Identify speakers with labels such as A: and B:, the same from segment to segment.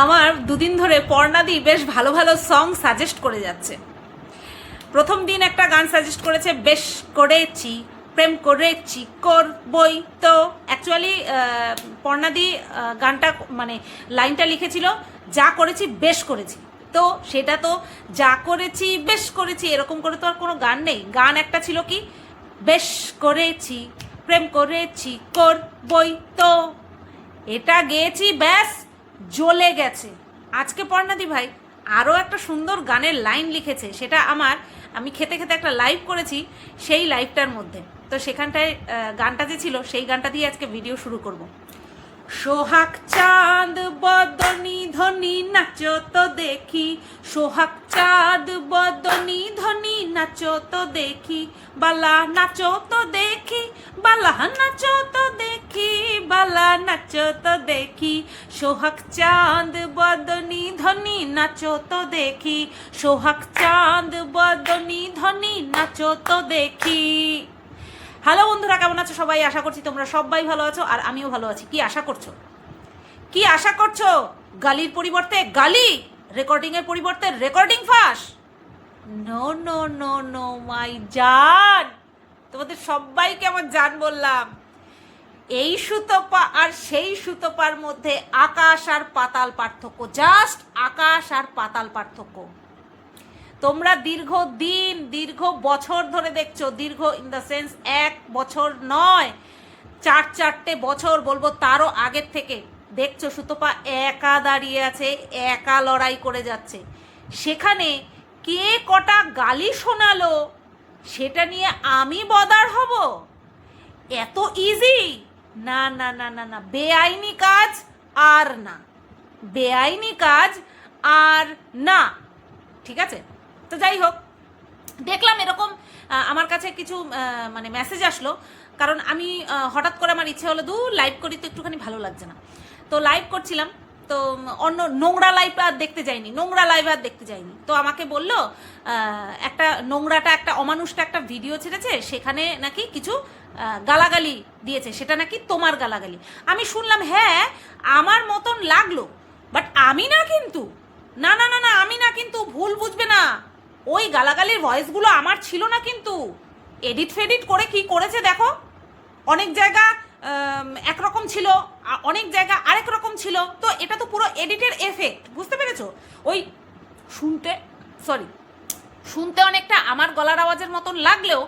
A: আমার দুদিন ধরে পর্ণাদি বেশ ভালো ভালো সং সাজেস্ট করে যাচ্ছে। প্রথম দিন একটা গান সাজেস্ট করেছে, বেশ করেছি প্রেম করেছি করবই। তো অ্যাকচুয়ালি পর্ণাদি গানটা মানে লাইনটা লিখেছিল যা করেছি বেশ করেছি। তো সেটা তো যা করেছি বেশ করেছি এরকম করে তো আর কোনো গান নেই। গান একটা ছিল কি, বেশ করেছি প্রেম করেছি করবই। তো এটা গেয়েছি, ব্যাস জ্বলে গেছে। আজকে পর্ণাদি ভাই আরও একটা সুন্দর গানের লাইন লিখেছে, সেটা আমি খেতে খেতে একটা লাইভ করেছি, সেই লাইভটার মধ্যে। তো সেখানটায় গানটা যে ছিল সেই গানটা দিয়ে আজকে ভিডিও শুরু করব। সোহাগ চাঁদ বদনি ধনি নাচো তো দেখি, সোহাগ চাঁদ বদনি ধনি নাচো তো দেখি, বালা নাচো তো দেখি, বালা নাচো তো দেখি, বালা নাচো তো দেখি, সোহাগ চাঁদ বদনি ধনি নাচো তো দেখি, সোহাগ চাঁদ বদনি ধনি নাচো তো দেখি। হ্যালো বন্ধুরা, কেমন আছো সবাই? আশা করছি তোমরা সবাই ভালো আছো, আর আমিও ভালো আছি। কি আশা করছো? কি আশা করছো? গালির পরিবর্তে গালি, রেকর্ডিং এর পরিবর্তে রেকর্ডিং ফাঁস? নো নো নো নো মাই জান, তোমাদের সবাইকে আমার জান বললাম। এই সুতপা আর সেই সুতপার মধ্যে আকাশ আর পাতাল পার্থক্য, জাস্ট আকাশ আর পাতাল পার্থক্য। তোমরা দীর্ঘ বছর ধরে দেখছো, দীর্ঘ ইন দ্য সেন্স 1 বছর নয়, 4-4টে বছর বলবো, তারও আগের থেকে দেখছো সুতপা একা দাঁড়িয়ে আছে, একা লড়াই করে যাচ্ছে। সেখানে কে কটা গালি শোনালো সেটা নিয়ে আমি বদার হব? এত ইজি না না না না না, বেআইনি কাজ আর না, বেআইনি কাজ আর না, ঠিক আছে? তো যাই হোক, দেখলাম এরকম আমার কাছে কিছু মানে মেসেজ আসলো, কারণ আমি হঠাৎ করে আমার ইচ্ছে হলো লাইভ করি, তো একটুখানি ভালো লাগছে না, তো লাইভ করছিলাম। তো অন্য নোংরা লাইভ আর দেখতে যাইনি, তো আমাকে বললো একটা নোংরাটা, একটা অমানুষটা একটা ভিডিও ছেড়েছে, সেখানে নাকি কিছু গালাগালি দিয়েছে, সেটা নাকি তোমার গালাগালি। আমি শুনলাম, হ্যাঁ আমার মতন লাগলো, বাট আমি না কিন্তু, না না না না, আমি না কিন্তু, ভুল বুঝবে না, ওই গালাগালির ভয়েসগুলো আমার ছিল না কিন্তু। এডিট ফেডিট করে কি করেছে দেখো, অনেক জায়গা একরকম ছিল, অনেক জায়গা আরেক রকম ছিল। তো এটা তো পুরো এডিটের এফেক্ট, বুঝতে পেরেছো? ওই শুনতে অনেকটা আমার গলার আওয়াজের মতন লাগলেও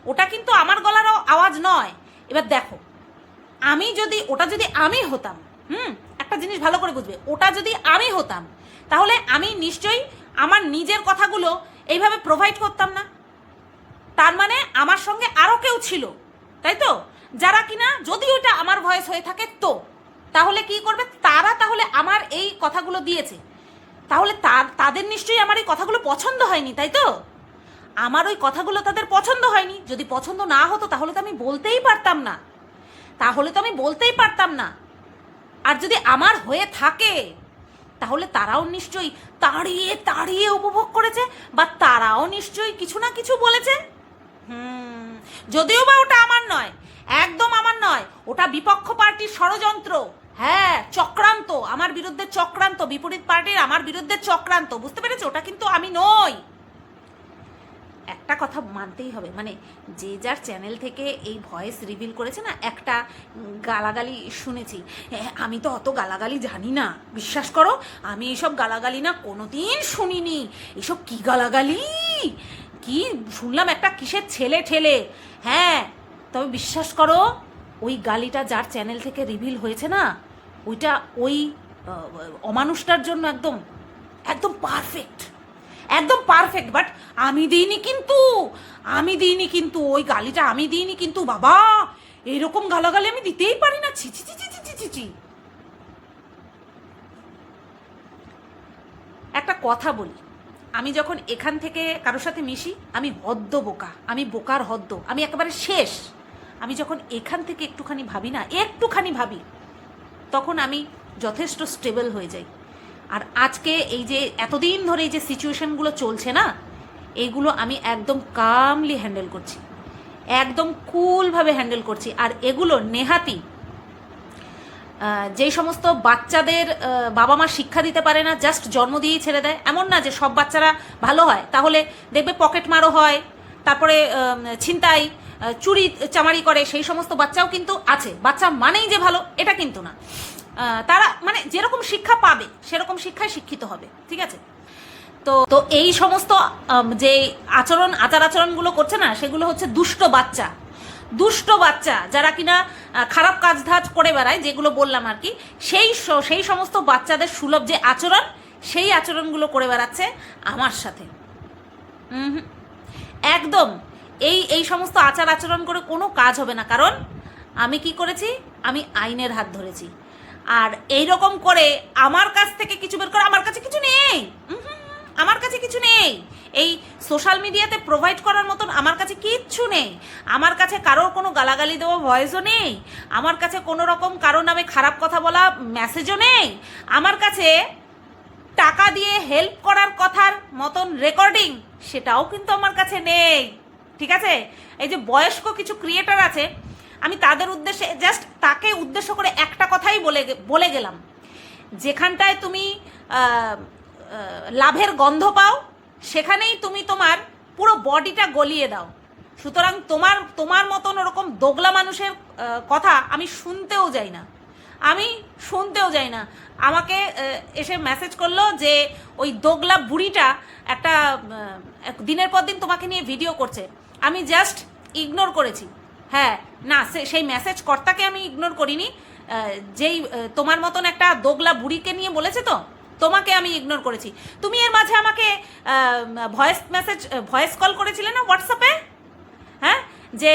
A: ওটা কিন্তু আমার গলার আওয়াজ নয়। এবার দেখো, ওটা যদি আমি হতাম, একটা জিনিস ভালো করে বুঝবে, ওটা যদি আমি হতাম তাহলে আমি নিশ্চয়ই আমার নিজের কথাগুলো এইভাবে প্রোভাইড করতাম না। তার মানে আমার সঙ্গে আরও কেউ ছিল, তাই তো, যারা কিনা যদি ওটা আমার ভয়েস হয়ে থাকে, তো তাহলে কি করবে তারা? তাহলে আমার এই কথাগুলো দিয়েছে, তাহলে তাদের নিশ্চয়ই আমার এই কথাগুলো পছন্দ হয়নি, তাই তো? আমার ওই কথাগুলো তাদের পছন্দ হয়নি। যদি পছন্দ না হতো তাহলে তো আমি বলতেই পারতাম না, আর যদি আমার হয়ে থাকে তাহলে তারাও নিশ্চয়ই তাড়িয়ে উপভোগ করেছে, বা তারাও নিশ্চয়ই কিছু না কিছু বলেছে। যদিও বা ওটা আমার নয়, একদম আমার নয়, ওটা বিপক্ষ পার্টির ষড়যন্ত্র, হ্যাঁ চক্রান্ত, আমার বিরুদ্ধে চক্রান্ত, বিপরীত পার্টির আমার বিরুদ্ধে চক্রান্ত, বুঝতে পেরেছো? ওটা কিন্তু আমি নই। একটা কথা মানতেই হবে, মানে যে যার চ্যানেল থেকে এই ভয়েস রিভিল করেছে না, একটা গালাগালি শুনেছি। আমি তো অত গালাগালি জানি না, বিশ্বাস করো, আমি এইসব গালাগালি না কোনোদিন শুনিনি। এসব কি গালাগালি, কি শুনলাম একটা কিসের ছেলে ঠেলে। হ্যাঁ, তবে বিশ্বাস করো, ওই গালিটা যার চ্যানেল থেকে রিভিল হয়েছে না, ওইটা ওই অমানুষটার জন্য একদম একদম পারফেক্ট। বাট আমি দিইনি কিন্তু ওই গালিটা আমি দিইনি কিন্তু। বাবা, এরকম গালাগালি আমি দিতেই পারি না, ছি ছি ছি ছি ছি ছি। একটা কথা বলি, আমি যখন এখান থেকে কারোর সাথে মিশি, আমি বোকা, আমি বোকার হদ্দ, আমি একেবারে শেষ। আমি যখন এখান থেকে একটুখানি ভাবি, তখন আমি যথেষ্ট স্টেবল হয়ে যাই। আর আজকে এই যে এতদিন ধরে এই যে সিচুয়েশনগুলো চলছে না, এইগুলো আমি একদম কামলি হ্যান্ডেল করছি, একদম কুলভাবে হ্যান্ডেল করছি। আর এগুলো নেহাতি যেই সমস্ত বাচ্চাদের বাবা মা শিক্ষা দিতে পারে না, জাস্ট জন্ম দিয়েই ছেড়ে দেয়। এমন না যে সব বাচ্চারা ভালো হয়, তাহলে দেখবে পকেট মারও হয়, তারপরে ছিনতাই চুরি চামারি করে, সেই সমস্ত বাচ্চাও কিন্তু আছে। বাচ্চা মানেই যে ভালো এটা কিন্তু না। তারা মানে যেরকম শিক্ষা পাবে সেরকম শিক্ষায় শিক্ষিত হবে, ঠিক আছে? তো তো এই সমস্ত যে আচার আচরণগুলো করছে না, সেগুলো হচ্ছে দুষ্ট বাচ্চা যারা কিনা খারাপ কাজ ধাজ করে বেড়ায়, যেগুলো বললাম আর কি, সেই সমস্ত বাচ্চাদের সুলভ যে আচরণ, সেই আচরণগুলো করে বেড়াচ্ছে আমার সাথে। একদম এই সমস্ত আচরণ করে কোনো কাজ হবে না। কারণ আমি কি করেছি, আমি আইনের হাত ধরেছি। আর এই রকম করে আমার কাছ থেকে কিছু বের করে, আমার কাছে কিছু নেই, আমার কাছে কিছু নেই। এই সোশ্যাল মিডিয়াতে প্রোভাইড করার মতন আমার কাছে কিচ্ছু নেই। আমার কাছে কারোর কোনো গালাগালি দেওয়া ভয়েসও নেই, আমার কাছে কোনো রকম কারো নামে খারাপ কথা বলা মেসেজও নেই, আমার কাছে টাকা দিয়ে হেল্প করার কথার মতন রেকর্ডিং সেটাও কিন্তু আমার কাছে নেই, ঠিক আছে? এই যে বয়স্ক কিছু ক্রিয়েটার আছে, আমি তাদের উদ্দেশ্যে জাস্ট তাকে উদ্দেশ্য করে একটা কথাই বলে গেলাম, যেখানটায় তুমি লাভের গন্ধ পাও সেখানেই তুমি তোমার পুরো বডিটা গলিয়ে দাও। সুতরাং তোমার মতন ওরকম দোগলা মানুষের কথা আমি শুনতেও যাই না। আমাকে এসে মেসেজ করলো যে ওই দোগলা বুড়িটা একটা দিনের পর দিন তোমাকে নিয়ে ভিডিও করছে। আমি জাস্ট ইগনোর করেছি। হ্যাঁ, না সেই মেসেজ কর্তাকে আমি ইগনোর করিনি, যেই তোমার মতন একটা দোগলা বুড়িকে নিয়ে বলেছে তো, তোমাকে আমি ইগনোর করেছি। তুমি এর মাঝে আমাকে ভয়েস কল করেছিলে না হোয়াটসঅ্যাপে, হ্যাঁ, যে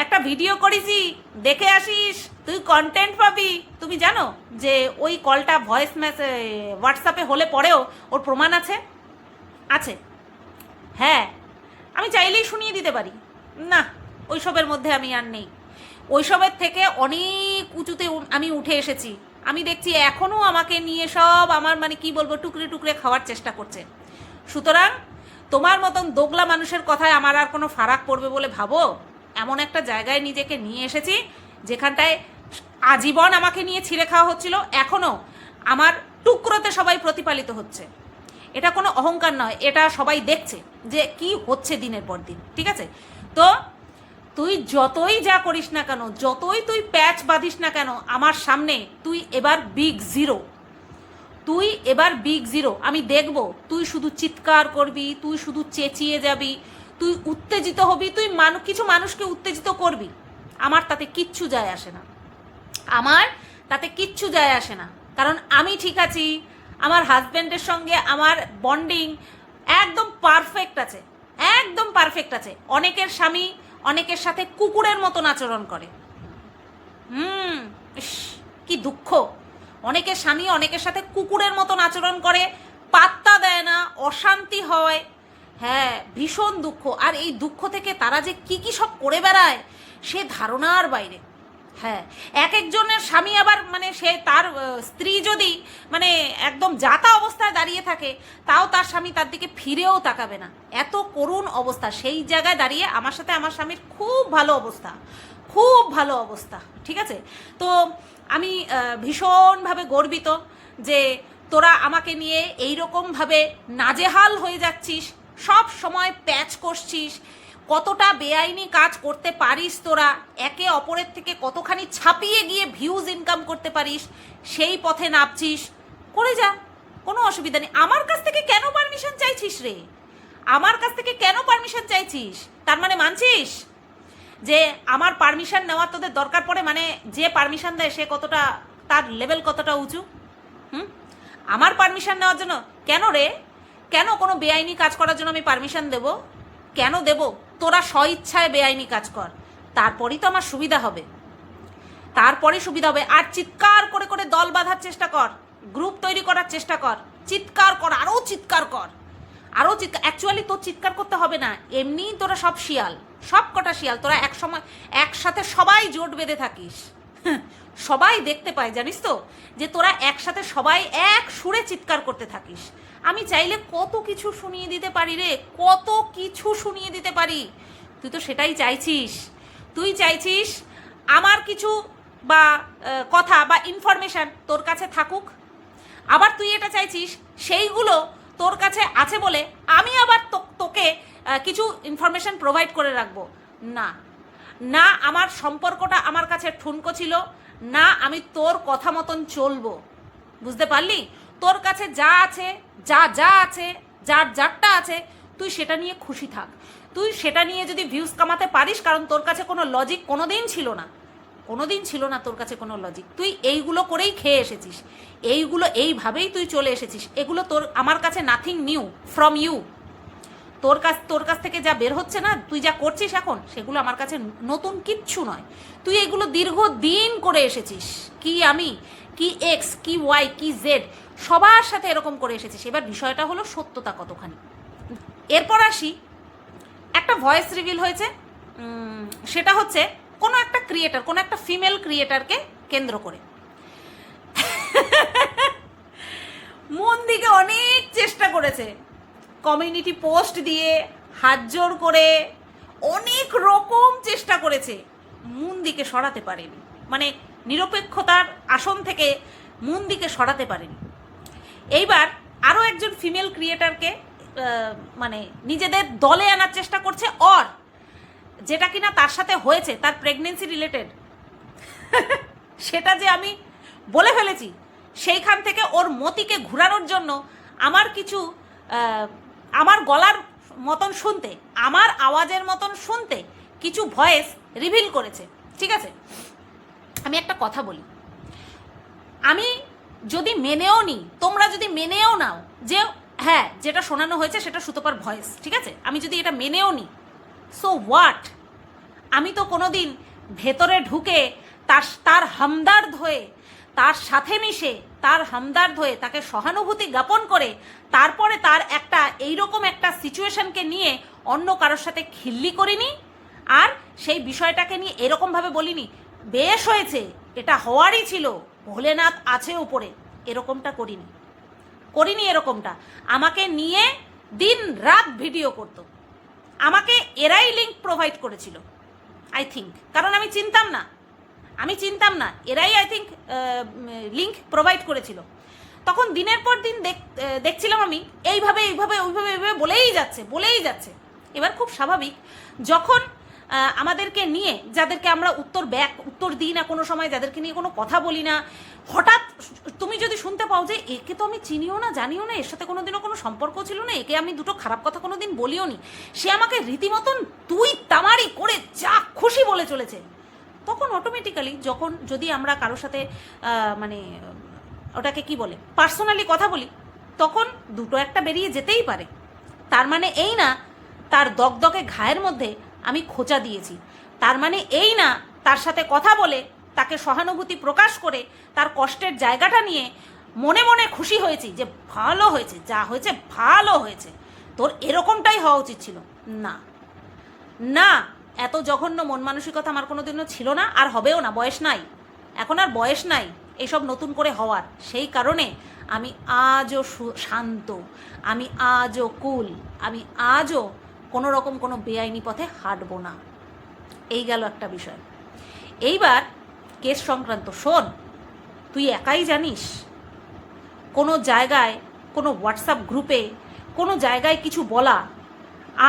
A: একটা ভিডিও করেছি দেখে আসিস, তুই কন্টেন্ট পাবি। তুমি জানো যে ওই কলটা ভয়েস হোয়াটসঅ্যাপে হলে পরেও ওর প্রমাণ আছে। হ্যাঁ, আমি চাইলেই শুনিয়ে দিতে পারি। না, ওইসবের মধ্যে আমি আর নেই। ওইসবের থেকে অনেক উঁচুতে আমি উঠে এসেছি। আমি দেখছি এখনও আমাকে নিয়ে সব আমার মানে কি বলবো টুকরে টুকরে খাওয়ার চেষ্টা করছে। সুতরাং তোমার মতন দোগলা মানুষের কথায় আমার আর কোনো ফারাক পড়বে বলে ভাবো? এমন একটা জায়গায় নিজেকে নিয়ে এসেছি যেখানটায় আজীবন আমাকে নিয়ে ছিঁড়ে খাওয়া হচ্ছিল, এখনও আমার টুকরোতে সবাই প্রতিপালিত হচ্ছে। এটা কোনো অহংকার নয়, এটা সবাই দেখছে যে কি হচ্ছে দিনের পর দিন, ঠিক আছে? তো তুই যতই যা করিস না কেন, যতই তুই প্যাচ বাঁধিস না কেন আমার সামনে, তুই এবার বিগ জিরো। আমি দেখব তুই শুধু চিৎকার করবি, তুই শুধু চেঁচিয়ে যাবি, তুই উত্তেজিত হবি, তুই কিছু মানুষকে উত্তেজিত করবি। আমার তাতে কিচ্ছু যায় আসে না, কারণ আমি ঠিক আছি। আমার হাজব্যান্ডের সঙ্গে আমার বন্ডিং একদম পারফেক্ট আছে। অনেকের স্বামী অনেকের সাথে কুকুরের মতন আচরণ করে। কি দুঃখ! অনেকের স্বামী অনেকের সাথে কুকুরের মতন আচরণ করে, পাত্তা দেয় না, অশান্তি হয়। হ্যাঁ, ভীষণ দুঃখ। আর এই দুঃখ থেকে তারা যে কি সব করে বেড়ায় সে ধারণার বাইরে। হ্যাঁ, এক একজনের স্বামী আবার মানে সে তার স্ত্রী যদি মানে একদম যাতা অবস্থায় দাঁড়িয়ে থাকে, তাও তার স্বামী তার দিকে ফিরেও তাকাবে না, এত করুণ অবস্থা। সেই জায়গায় দাঁড়িয়ে আমার সাথে আমার স্বামীর খুব ভালো অবস্থা, ঠিক আছে? তো আমি ভীষণভাবে গর্বিত যে তোরা আমাকে নিয়ে এইরকমভাবে নাজেহাল হয়ে যাচ্ছিস, সব সময় প্যাচ করছিস, কতটা বেআইনি কাজ করতে পারিস তোরা, একে অপরের থেকে কতখানি ছাপিয়ে গিয়ে ভিউজ ইনকাম করতে পারিস, সেই পথে নামছিস, করে যা, কোনো অসুবিধা নেই। আমার কাছ থেকে কেন পারমিশন চাইছিস রে? তার মানে মানছিস যে আমার পারমিশন নেওয়ার তোদের দরকার পড়ে? মানে যে পারমিশন দেয় সে কতটা, তার লেভেল কতটা উঁচু? আমার পারমিশন নেওয়ার জন্য কেন রে? কেন কোনো বেআইনি কাজ করার জন্য আমি পারমিশন দেব? কেন দেব? তোরা স্বইচ্ছায় বেআইনি কাজ কর, তারপরেই তো আমার সুবিধা হবে। আর চিৎকার করে করে দল বাঁধার চেষ্টা কর, গ্রুপ তৈরি করার চেষ্টা কর, চিৎকার কর, আরও চিৎকার। অ্যাকচুয়ালি তোর চিৎকার করতে হবে না, এমনিই তোরা সব কটা শিয়াল, তোরা একসময় একসাথে সবাই জোট বেঁধে থাকিস। সবাই দেখতে পায়, জানিস তো, যে তোরা একসাথে সবাই এক সুরে চিৎকার করতে থাকিস। আমি চাইলে কত কিছু শুনিয়ে দিতে পারি রে, তুই তো সেটাই চাইছিস। তুই চাইছিস আমার কিছু বা কথা বা ইনফরমেশান তোর কাছে থাকুক, আবার তুই এটা চাইছিস সেইগুলো তোর কাছে আছে বলে আমি আবার তোকে কিছু ইনফরমেশান প্রোভাইড করে রাখবো। না না, আমার সম্পর্কটা আমার কাছে ঠুনকো ছিল না, আমি তোর কথা মতন চলবো, বুঝতে পারলি? তোর কাছে যা আছে, যা আছে, যারটা আছে, তুই সেটা নিয়ে খুশি থাক। তুই সেটা নিয়ে যদি ভিউজ কামাতে পারিস, কারণ তোর কাছে কোনো লজিক কোনোদিন ছিল না, কোনোদিন ছিল না তোর কাছে কোনো লজিক। তুই এইগুলো করেই খেয়ে এসেছিস, এইভাবেই তুই চলে এসেছিস। এগুলো তোর আমার কাছে নাথিং নিউ ফ্রম ইউ। তোর কাছ থেকে যা বের হচ্ছে না, তুই যা করছিস এখন, সেগুলো আমার কাছে নতুন কিচ্ছু নয়। তুই এগুলো দীর্ঘদিন করে এসেছিস, কি আমি, কি এক্স, কি ওয়াই, কি জেড, সবার সাথে এরকম করে এসেছিস। এবার বিষয়টা হলো সত্যতা কতখানি। এরপর আসি, একটা ভয়েস রিভিল হয়েছে, সেটা হচ্ছে কোনো একটা ক্রিয়েটার, কোনো একটা ফিমেল ক্রিয়েটারকে কেন্দ্র করে মন দিকে অনেক চেষ্টা করেছে, কমিউনিটি পোস্ট দিয়ে, হাত জোড় করে, অনেক রকম চেষ্টা করেছে, মন দিকে সরাতে পারেনি। মানে নিরপেক্ষতার আসন থেকে মন দিকে সরাতে পারেনি। এইবার আরও একজন ফিমেল ক্রিয়েটারকে মানে নিজেদের দলে আনার চেষ্টা করছে, যেটা কিনা তার সাথে হয়েছে, তার প্রেগনেন্সি রিলেটেড সেটা যে আমি বলে ফেলেছি, সেইখান থেকে ওর মতিকে ঘুরানোর জন্য আমার কিছু আমার গলার মতন শুনতে, আমার আওয়াজের মতন শুনতে কিছু ভয়েস রিভিল করেছে। ঠিক আছে, আমি একটা কথা বলি, আমি যদি মেনেও নিই, তোমরা যদি মেনেও নাও যে হ্যাঁ যেটা শোনানো হয়েছে সেটা সুতপার ভয়েস, ঠিক আছে, আমি যদি এটা মেনেও নিই, সো হোয়াট? আমি তো কোনোদিন ভেতরে ঢুকে তার হামদার্দ হয়ে, তার সাথে মিশে, তার হামদার্দ হয়ে, তাকে সহানুভূতি জ্ঞাপন করে, তারপরে তার একটা এইরকম একটা সিচুয়েশনকে নিয়ে অন্য কারোর সাথে খিল্লি করিনি, আর সেই বিষয়টাকে নিয়ে এরকমভাবে বলিনি বেশ হয়েছে, এটা হওয়ারই ছিল, ভোলেনাথ আছে উপরে, এরকমটা করিনি এরকমটা। আমাকে নিয়ে দিন রাত ভিডিও করতো, আমাকে এরাই লিঙ্ক প্রোভাইড করেছিল আই থিঙ্ক, কারণ আমি চিনতাম না, এরাই আই থিঙ্ক লিঙ্ক প্রোভাইড করেছিল। তখন দিনের পর দিন দেখছিলাম আমি এইভাবে ওইভাবে বলেই যাচ্ছে। এবার খুব স্বাভাবিক, যখন আমাদেরকে নিয়ে, যাদেরকে আমরা উত্তর দিই না কোনো সময়, যাদেরকে নিয়ে কোনো কথা বলি না, হঠাৎ তুমি যদি শুনতে পাও যে একে তো আমি চিনিও না, জানিও না, এর সাথে কোনোদিনও কোনো সম্পর্ক ছিল না, একে আমি দুটো খারাপ কথা কোনোদিন বলিও নি, সে আমাকে রীতিমতন তুই তামারি করে যা খুশি বলে চলেছে, তখন অটোমেটিক্যালি যদি আমরা কারোর সাথে মানে ওটাকে কি বলে পার্সোনালি কথা বলি, তখন দুটো একটা বেরিয়ে যেতেই পারে। তার মানে এই না তার দগদগে ঘায়ের মধ্যে আমি খোঁচা দিয়েছি, তার মানে এই না তার সাথে কথা বলে, তাকে সহানুভূতি প্রকাশ করে, তার কষ্টের জায়গাটা নিয়ে মনে মনে খুশি হয়েছি যে ভালো হয়েছে, যা হয়েছে ভালো হয়েছে, তোর এরকমটাই হওয়া উচিত ছিল। না, এত জঘন্য মন মানসিকতা আমার কোনোদিনও ছিল না, আর হবেও না, বয়স নাই, এখন আর বয়স নাই এসব নতুন করে হওয়ার। সেই কারণে আমি আজও শান্ত, আমি আজও কুল, আমি আজও কোনো রকম কোনো বেআইনি পথে হাঁটবো না। এই গেল একটা বিষয়। এইবার কেস সংক্রান্ত শোন, তুই একাই জানিস, কোনো জায়গায়, কোনো হোয়াটসঅ্যাপ গ্রুপে, কোনো জায়গায় কিছু বলা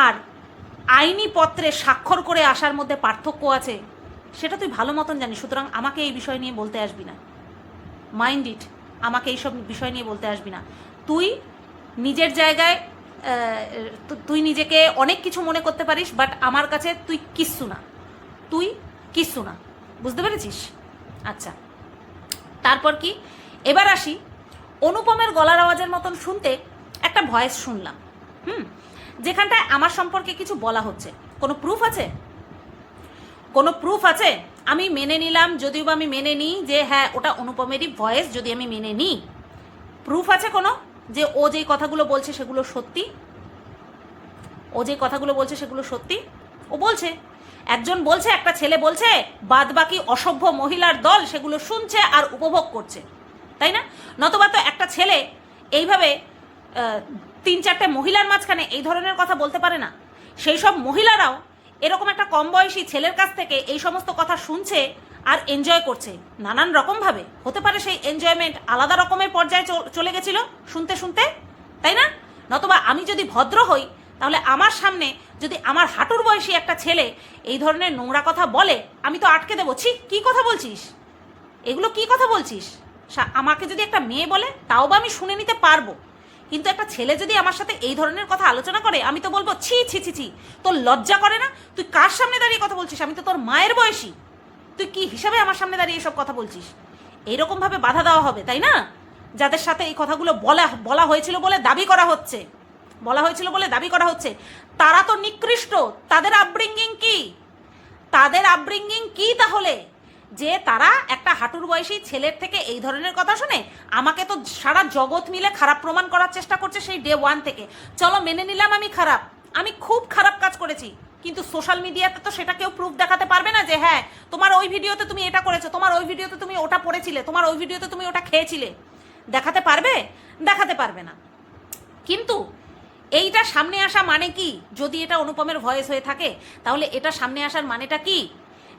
A: আর আইনি পত্রে স্বাক্ষর করে আসার মধ্যে পার্থক্য আছে, সেটা তুই ভালো মতন জানিস। সুতরাং আমাকে এই বিষয় নিয়ে বলতে আসবি না, মাইন্ড ইট, আমাকে এইসব বিষয় নিয়ে বলতে আসবি না। তুই নিজের জায়গায় তুই নিজেকে অনেক কিছু মনে করতে পারিস, বাট আমার কাছে তুই কিচ্ছু না, বুঝতে পেরেছিস? আচ্ছা, তারপর কি, এবার আসি, অনুপমের গলার আওয়াজের মতন শুনতে একটা ভয়েস শুনলাম, যেখানটায় আমার সম্পর্কে কিছু বলা হচ্ছে। কোনো প্রুফ আছে? আমি মেনে নিলাম, যদিও বা আমি মেনে নিই যে হ্যাঁ ওটা অনুপমেরই ভয়েস, যদি আমি মেনে নিই, প্রুফ আছে কোনো যে ও যেই কথাগুলো বলছে সেগুলো সত্যি? ও বলছে, একজন বলছে, একটা ছেলে বলছে, বাদ বাকি অসভ্য মহিলার দল সেগুলো শুনছে আর উপভোগ করছে, তাই না? নতবা তো একটা ছেলে এইভাবে 3-4টে মহিলার মাঝখানে এই ধরনের কথা বলতে পারে না। সেই সব মহিলারাও এরকম একটা কম বয়সী ছেলের কাছ থেকে এই সমস্ত কথা শুনছে আর এনজয় করছে নানান রকমভাবে। হতে পারে সেই এনজয়মেন্ট আলাদা রকমের পর্যায়ে চলে গেছিল শুনতে শুনতে, তাই না? নতুবা আমি যদি ভদ্র হই তাহলে আমার সামনে যদি আমার হাঁটুর বয়সী একটা ছেলে এই ধরনের নোংরা কথা বলে আমি তো আটকে দেবো, ছি কী কথা বলছিস, এগুলো কি কথা বলছিস। আমাকে যদি একটা মেয়ে বলে তাও বা আমি শুনে নিতে পারবো, কিন্তু একটা ছেলে যদি আমার সাথে এই ধরনের কথা আলোচনা করে আমি তো বলবো ছি ছি ছি ছি, তোর লজ্জা করে না? তুই কার সামনে দাঁড়িয়ে কথা বলছিস? আমি তো তোর মায়ের বয়সী, তুই কি হিসাবে আমার সামনে দাঁড়িয়ে এসব কথা বলছিস? এইরকমভাবে বাধা দেওয়া হবে, তাই না? যাদের সাথে এই কথাগুলো বলা হয়েছিল বলে দাবি করা হচ্ছে, তারা তো নিকৃষ্ট। তাদের আপব্রিঙ্গিং কি তাহলে, যে তারা একটা হাঁটুর বয়সী ছেলের থেকে এই ধরনের কথা শুনে আমাকে তো সারা জগৎ মিলে খারাপ প্রমাণ করার চেষ্টা করছে সেই ডে ওয়ান থেকে। চলো মেনে নিলাম আমি খুব খারাপ কাজ করেছি, কিন্তু সোশ্যাল মিডিয়াতে তো সেটা কেউ প্রুফ দেখাতে পারবে না যে হ্যাঁ তোমার ওই ভিডিওতে তুমি এটা করেছো, তোমার ওই ভিডিওতে তুমি ওটা পড়েছিলে, তোমার ওই ভিডিওতে তুমি ওটা খেয়েছিলে। দেখাতে পারবে না। কিন্তু এইটা সামনে আসা মানে কি? যদি এটা অনুপমের ভয়েস হয়ে থাকে তাহলে এটা সামনে আসার মানেটা কি?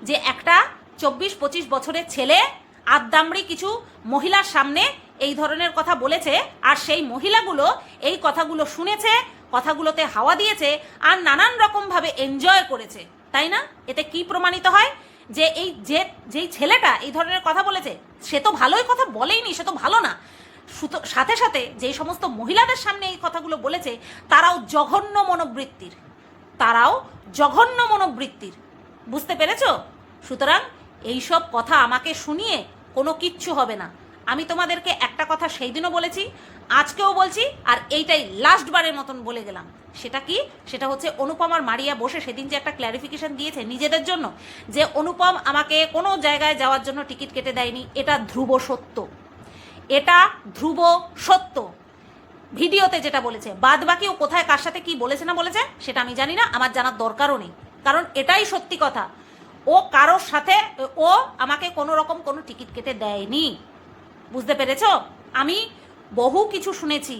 A: যে একটা 24-25 বছরের ছেলে আদ্দামড়ি কিছু মহিলার সামনে এই ধরনের কথা বলেছে, আর সেই মহিলাগুলো এই কথাগুলো শুনেছে, কথাগুলোতে হাওয়া দিয়েছে আর নানান রকমভাবে এনজয় করেছে, তাই না? এতে কি প্রমাণিত হয়? যে যেই ছেলেটা এই ধরনের কথা বলেছে সে তো ভালোই কথা বলেইনি, সে তো ভালো না, সাথে সাথে যেই সমস্ত মহিলাদের সামনে এই কথাগুলো বলেছে তারাও জঘন্য মনোবৃত্তির। বুঝতে পেরেছো? সুতরাং এইসব কথা আমাকে শুনিয়ে কোনো কিচ্ছু হবে না। আমি তোমাদেরকে একটা কথা সেই দিনও বলেছি, আজকেও বলছি, আর এইটাই লাস্টবারের মতন বলে গেলাম। সেটা কি? সেটা হচ্ছে অনুপম আর মারিয়া বসে সেদিন যে একটা ক্ল্যারিফিকেশন দিয়েছে নিজেদের জন্য, যে অনুপম আমাকে কোনো জায়গায় যাওয়ার জন্য টিকিট কেটে দেয়নি, এটা ধ্রুব সত্য। ভিডিওতে যেটা বলেছে, বাদ বাকি ও কোথায় কার সাথে কি বলেছে না বলেছে সেটা আমি জানি না, আমার জানার দরকারও নেই, কারণ এটাই সত্যি কথা। ও কারোর সাথে ও আমাকে কোনো রকম কোনো টিকিট কেটে দেয়নি। বুঝতে পেরেছো? আমি বহু কিছু শুনেছি,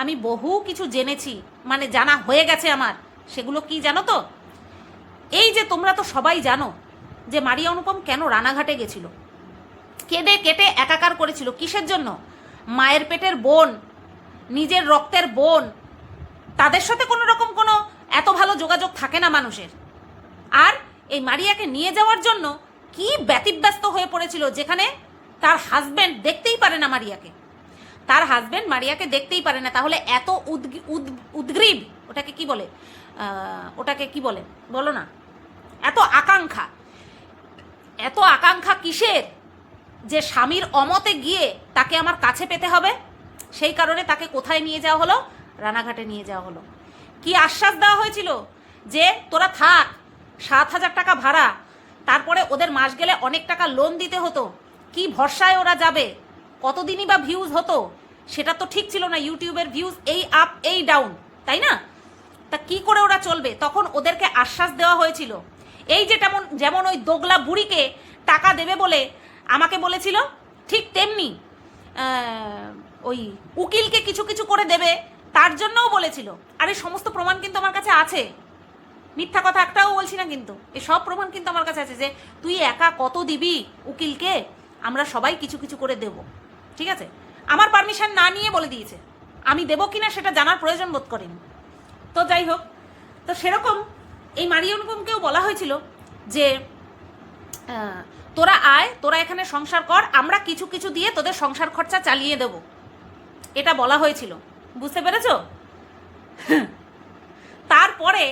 A: আমি বহু কিছু জেনেছি, মানে জানা হয়ে গেছে আমার। সেগুলো কি জানো তো? এই যে তোমরা তো সবাই জানো যে মারিয়া অনুপম কেন রানাঘাটে গেছিল, কেঁদে কেটে একাকার করেছিল, কিসের জন্য? মায়ের পেটের বোন, নিজের রক্তের বোন, তাদের সাথে কোনো রকম কোনো এত ভালো যোগাযোগ থাকে না মানুষের। আর এই মারিয়াকে নিয়ে যাওয়ার জন্য কি ব্যতিব্যস্ত হয়ে পড়েছিল, যেখানে তার হাজব্যান্ড দেখতেই পারে না মারিয়াকে, দেখতেই পারে না। তাহলে এত উদ্গ্রীব, ওটাকে কি বলে বলো না, এত আকাঙ্ক্ষা কিসের? যে স্বামীর অমতে গিয়ে তাকে আমার কাছে পেতে হবে, সেই কারণে তাকে কোথায় নিয়ে যাওয়া হলো? রানাঘাটে নিয়ে যাওয়া হলো। কি আশ্বাস দেওয়া হয়েছিল? যে তোরা থাক, 7,000 টাকা ভাড়া, তারপরে ওদের মাস গেলে অনেক টাকা লোন দিতে হতো, কি ভরসায় ওরা যাবে, কতদিনই বা ভিউজ হতো, সেটা তো ঠিক ছিল না। ইউটিউবের ভিউজ এই আপ এই ডাউন, তাই না? তা কি করে ওরা চলবে? তখন ওদেরকে আশ্বাস দেওয়া হয়েছিল। এই যে যেমন ওই দোগলা বুড়িকে টাকা দেবে বলে আমাকে বলেছিল, ঠিক তেমনি ওই উকিলকে কিছু কিছু করে দেবে তার জন্যও বলেছিল। আর এই সমস্ত প্রমাণ কিন্তু আমার কাছে আছে, মিথ্যা কথা একটাও বলছি না, কিন্তু এই সব প্রমাণ কিন্তু আমার কাছে আছে যে তুই একা কত দিবি উকিলকে, আমরা সবাই কিছু কিছু করে দেব। ঠিক আছে, আমার পারমিশন না নিয়ে বলে দিয়েছে, আমি দেবো কিনা সেটা জানার প্রয়োজন বোধ করেনি। তো যাই হোক, তো সেরকম এই মারিয়া অনুপমকেও বলা হয়েছিল যে তোরা আয়, তোরা এখানে সংসার কর, আমরা কিছু কিছু দিয়ে তোদের সংসার খরচা চালিয়ে দেব, এটা বলা হয়েছিল। বুঝতে পেরেছ? তারপরে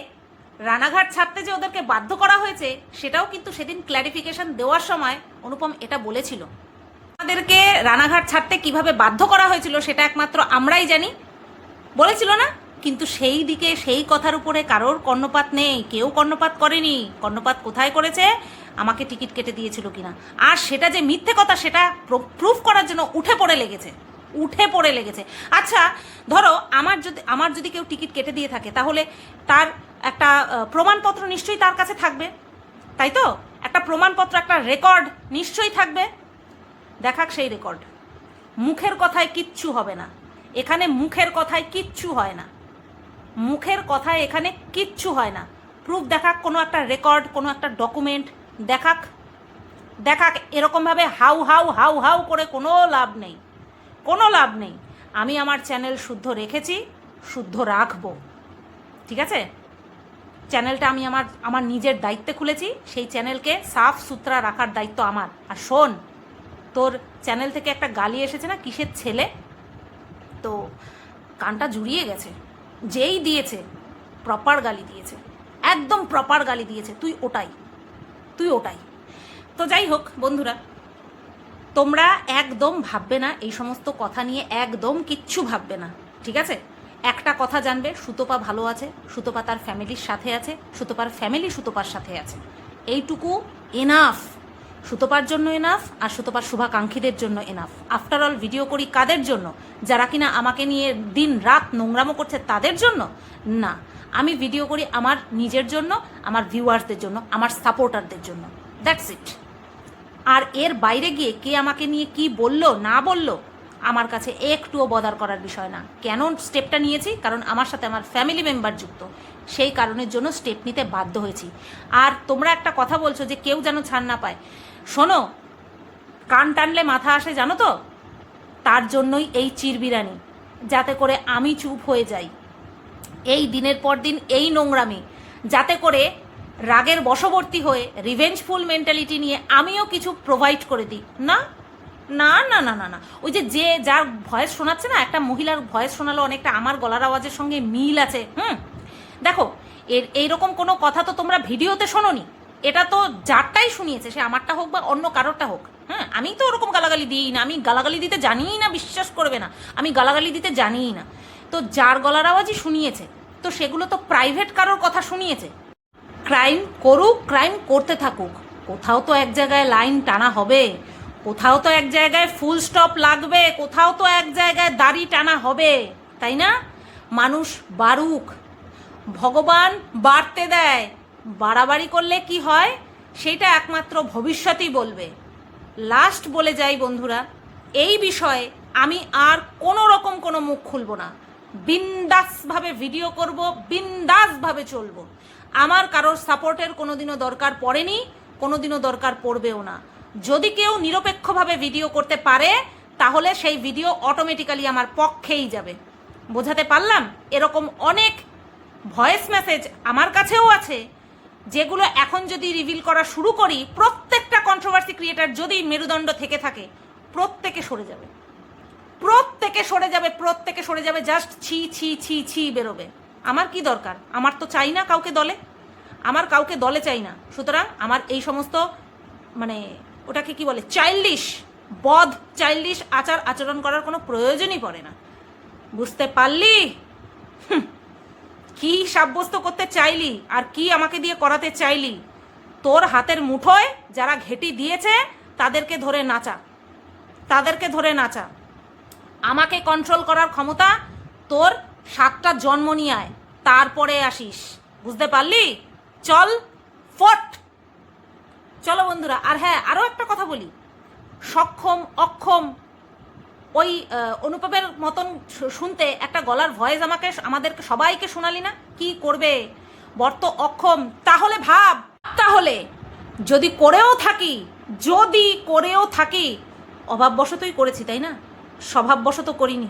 A: রানাঘাট ছাড়তে যে ওদেরকে বাধ্য করা হয়েছে সেটাও কিন্তু সেদিন ক্ল্যারিফিকেশন দেওয়ার সময় অনুপম এটা বলেছিল। আমাদেরকে রানাঘাট ছাড়তে কিভাবে বাধ্য করা হয়েছিল সেটা একমাত্র আমরাই জানি, বলেছিল না? কিন্তু সেই দিকে সেই কথার উপরে কারোর কর্ণপাত নেই, কেউ কর্ণপাত করেনি। কর্ণপাত কোথায় করেছে? আমাকে টিকিট কেটে দিয়েছিল কিনা, আর সেটা যে মিথ্যে কথা সেটা প্রুফ করার জন্য উঠে পড়ে লেগেছে। আচ্ছা ধরো আমার যদি কেউ টিকিট কেটে দিয়ে থাকে তাহলে তার একটা প্রমাণপত্র নিশ্চয়ই তার কাছে থাকবে, তাই তো? একটা প্রমাণপত্র, একটা রেকর্ড নিশ্চয়ই থাকবে। দেখাক সেই রেকর্ড। মুখের কথায় কিচ্ছু হবে না এখানে, মুখের কথায় কিচ্ছু হয় না, এখানে কিচ্ছু হয় না। প্রুফ দেখাক, কোনো একটা রেকর্ড, কোনো একটা ডকুমেন্ট দেখাক, দেখা এরকমভাবে হাউ হাউ হাউ হাউ করে কোনো লাভ নেই, কোনো লাভ নেই। আমি আমার চ্যানেল শুদ্ধ রেখেছি, শুদ্ধ রাখবো, ঠিক আছে? চ্যানেলটা আমি আমার নিজের দায়িত্বে খুলেছি, সেই চ্যানেলকে সাফ সুতরা রাখার দায়িত্ব আমার। আর শোন, তোর চ্যানেল থেকে একটা গালি এসেছে না, কিসের ছেলে, তো কানটা জুড়িয়ে গেছে। যেই দিয়েছে প্রপার গালি দিয়েছে, একদম প্রপার গালি দিয়েছে, তুই ওটাই। তো যাই হোক বন্ধুরা, তোমরা একদম ভাববে না এই সমস্ত কথা নিয়ে, একদম কিচ্ছু ভাববে না, ঠিক আছে? একটা কথা জানবে, সুতপা ভালো আছে, সুতপা তার ফ্যামিলির সাথে আছে, সুতপার ফ্যামিলি সুতপার সাথে আছে, এইটুকু এনাফ। সুতপার জন্য এনাফ, আর সুতপার শুভাকাঙ্ক্ষীদের জন্য এনাফ। আফটার অল ভিডিও করি কাদের জন্য? যারা কিনা আমাকে নিয়ে দিন রাত নোংরামো করছে তাদের জন্য না। আমি ভিডিও করি আমার নিজের জন্য, আমার ভিউয়ার্সদের জন্য, আমার সাপোর্টারদের জন্য, দ্যাটস ইট। আর এর বাইরে গিয়ে কে আমাকে নিয়ে কি বললো না বললো আমার কাছে একটুও বদার করার বিষয় না। কেন স্টেপটা নিয়েছি? কারণ আমার সাথে আমার ফ্যামিলি মেম্বার যুক্ত, সেই কারণের জন্য স্টেপ নিতে বাধ্য হয়েছি। আর তোমরা একটা কথা বলছো যে কেউ যেন ছাড় না পায়, শোনো, কান টানলে মাথা আসে জানো তো, তার জন্যই এই চিরবিরানি, যাতে করে আমি চুপ হয়ে যাই এই দিনের পর দিন এই নোংরামি, যাতে করে রাগের বশবর্তী হয়ে রিভেঞ্জফুল মেন্টালিটি নিয়ে আমিও কিছু প্রোভাইড করে দিই। না না না না না না, ওই যে যার ভয়েস শোনাচ্ছে না, একটা মহিলার ভয়েস শোনালো, অনেকটা আমার গলার আওয়াজের সঙ্গে মিল আছে। দেখো, এইরকম কোনো কথা তো তোমরা ভিডিওতে শোনোনি, এটা তো যারটাই শুনিয়েছে, সে আমারটা হোক বা অন্য কারোরটা হোক। আমি তো ওরকম গালাগালি দিই না, আমি গালাগালি দিতে জানিই না, বিশ্বাস করবে না, আমি গালাগালি দিতে জানিই না। তো যার গলার আওয়াজই শুনিয়েছে, তো সেগুলো তো প্রাইভেট কারোর কথা শুনিয়েছে। ক্রাইম করুক, ক্রাইম করতে থাকুক, কোথাও তো এক জায়গায় লাইন টানা হবে, কোথাও তো এক জায়গায় ফুল স্টপ লাগবে, কোথাও তো এক জায়গায় দাড়ি টানা হবে, তাই না? মানুষ বাড়ুক, ভগবান বাড়তে দেয়, বাড়াবাড়ি করলে কি হয় সেটা একমাত্র ভবিষ্যতই বলবে। লাস্ট বলে যাই বন্ধুরা, এই বিষয়ে আমি আর কোনো রকম কোনো মুখ খুলব না, বিন্দাসভাবে ভিডিও করব, বিন্দাসভাবে চলবো। আমার কারোর সাপোর্টের কোনোদিনও দরকার পড়েনি, কোনোদিনও দরকার পড়বেও না। যদি কেউ নিরপেক্ষভাবে ভিডিও করতে পারে তাহলে সেই ভিডিও অটোমেটিক্যালি আমার পক্ষেই যাবে। বোঝাতে পারলাম? এরকম অনেক ভয়েস মেসেজ আমার কাছেও আছে, যেগুলো এখন যদি রিভিল করা শুরু করি, প্রত্যেকটা কন্ট্রোভার্সি ক্রিয়েটার যদি মেরুদণ্ড থেকে থাকে, প্রত্যেকে সরে যাবে, প্রত্যেকে সরে যাবে, প্রত্যেকে সরে যাবে, জাস্ট ছি ছি ছি ছি বেরোবে। আমার কি দরকার? আমার তো চাই না কাউকে দলে, আমার কাউকে দলে চাই না। সুতরাং আমার এই সমস্ত মানে ওটাকে কি বলে, চাইল্ডিশ আচার আচরণ করার কোনো প্রয়োজনই পড়ে না। বুঝতে পারলি? কি সাব্যস্ত করতে চাইলি আর কি আমাকে দিয়ে করাতে চাইলি? তোর হাতের মুঠোয় যারা ঘেঁটি দিয়েছে তাদেরকে ধরে নাচা, তাদেরকে ধরে নাচা। আমাকে কন্ট্রোল করার ক্ষমতা তোর 7টা জন্ম নিয়ে আয়, তারপরে আসিস। বুঝতে পারলি? চল ফট, চলো বন্ধুরা। আর হ্যাঁ, আরও একটা কথা বলি, সক্ষম অক্ষম ওই অনুপমের মতন শুনতে একটা গলার ভয়েস আমাদেরকে সবাইকে শোনালি না? কি করবে? বর্ত অক্ষম, তাহলে ভাব, তাহলে যদি করেও থাকি অভাববশতই করেছি, তাই না? স্বভাববশত করিনি,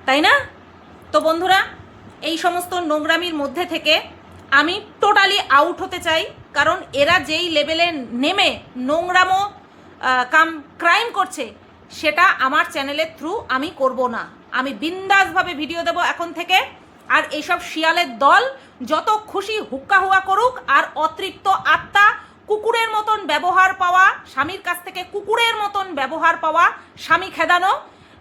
A: তাই না? তো বন্ধুরা, এই সমস্ত নোংরামির মধ্যে থেকে আমি টোটালি আউট হতে চাই, কারণ এরা যেই লেভেলে নেমে নোংরামো ক্রাইম করছে সেটা আমার চ্যানেলের থ্রু আমি করব না। আমি বিন্দাসভাবে ভিডিও দেব এখন থেকে। আর এইসব শিয়ালের দল যত খুশি হুক্কা হুয়া করুক, আর অতৃপ্ত আত্মা, কুকুরের মতন ব্যবহার পাওয়া, স্বামীর কাছ থেকে কুকুরের মতন ব্যবহার পাওয়া, স্বামী খেদানো,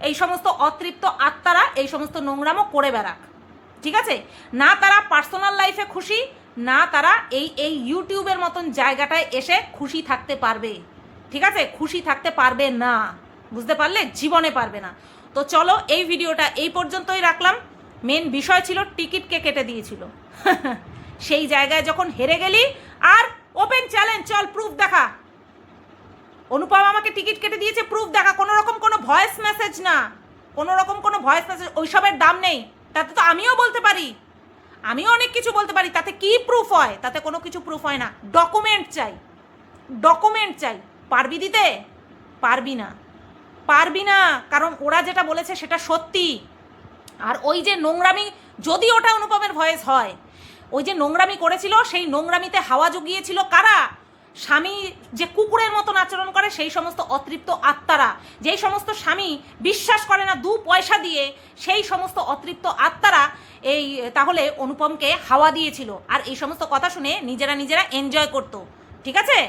A: এই সমস্ত অতৃপ্ত আত্মারা এই সমস্ত নোংরামো করে বেড়াক, ঠিক আছে? না তারা পার্সোনাল লাইফে খুশি, না তারা এই ইউটিউবের মতন জায়গাটায় এসে খুশি থাকতে পারবে, ঠিক আছে? খুশি থাকতে পারবে না, বুঝতে পারলে? জীবনে পারবে না। তো চলো, এই ভিডিওটা এই পর্যন্তই রাখলাম। মেন বিষয় ছিল টিকিট কে কেটে দিয়েছিল সেই জায়গায় যখন হেরে গেলি, আর ওপেন চ্যালেঞ্জ, চল প্রুফ দেখা। অনুপম আমাকে টিকিট কেটে দিয়েছে, প্রুফ দেখা। কোনো রকম কোনো ভয়েস মেসেজ না, কোনো রকম কোনো ভয়েস মেসেজ, ওইসবের দাম নেই। তাতে তো আমিও বলতে পারি, আমিও অনেক কিছু বলতে পারি, তাতে কি প্রুফ হয়? তাতে কোনো কিছু প্রুফ হয় না। ডকুমেন্ট চাই, ডকুমেন্ট চাই। পারবি দিতে? পারবি না, পারবি না, কারণ ওরা যেটা বলেছে সেটা সত্যি। আর ওই যে নোংরামি, যদি ওটা অনুপমের ভয়েস হয়, ওই যে নোংরামি করেছিল, সেই নোংরামিতে হাওয়া জুগিয়েছিল কারা? স্বামী যে কুকুরের মতন আচরণ করে সেই সমস্ত অতৃপ্ত আত্মারা, যেই সমস্ত স্বামী বিশ্বাস করে না 2 পয়সা দিয়ে, সেই সমস্ত অতৃপ্ত আত্মারা এই তাহলে অনুপমকে হাওয়া দিয়েছিল। আর এই সমস্ত কথা শুনে নিজেরা নিজেরা এনজয় করতো। ঠিক আছে,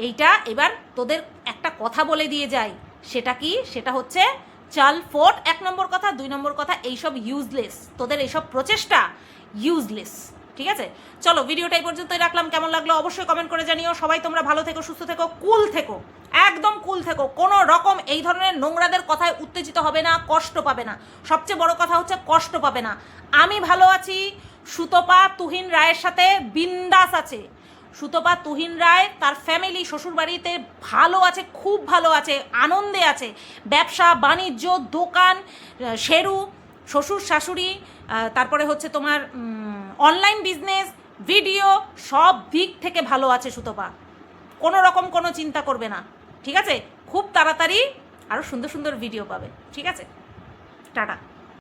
A: এইটা এবার তোদের একটা কথা বলে দিয়ে যাই, সেটা কি? সেটা হচ্ছে চাল ফোট 1 নম্বর কথা। 2 নম্বর কথা, এইসব ইউজলেস, তোদের এইসব প্রচেষ্টা ইউজলেস। ঠিক আছে, চলো ভিডিওটা এই পর্যন্তই রাখলাম। কেমন লাগলো অবশ্যই কমেন্ট করে জানিও। সবাই তোমরা ভালো থেকো, সুস্থ থেকো, কুল থেকো, একদম কুল থেকো। কোনো রকম এই ধরনের নোংরাদের কথায় উত্তেজিত হবে না, কষ্ট পাবে না। সবচেয়ে বড় কথা হচ্ছে কষ্ট পাবে না। আমি ভালো আছি, সুতপা তুহিন রায়ের সাথে বিন্দাস আছে। সুতপা তুহিন রায় তার ফ্যামিলি শ্বশুরবাড়িতে ভালো আছে, খুব ভালো আছে, আনন্দে আছে। ব্যবসা বাণিজ্য, দোকান, শেরু, শ্বশুর শাশুড়ি, তারপরে হচ্ছে তোমার অনলাইন বিজনেস, ভিডিও, সব দিক থেকে ভালো আছে সুতপা। কোনো রকম কোনো চিন্তা করবে না। ঠিক আছে, খুব তাড়াতাড়ি আরও সুন্দর সুন্দর ভিডিও পাবে। ঠিক আছে, টাটা।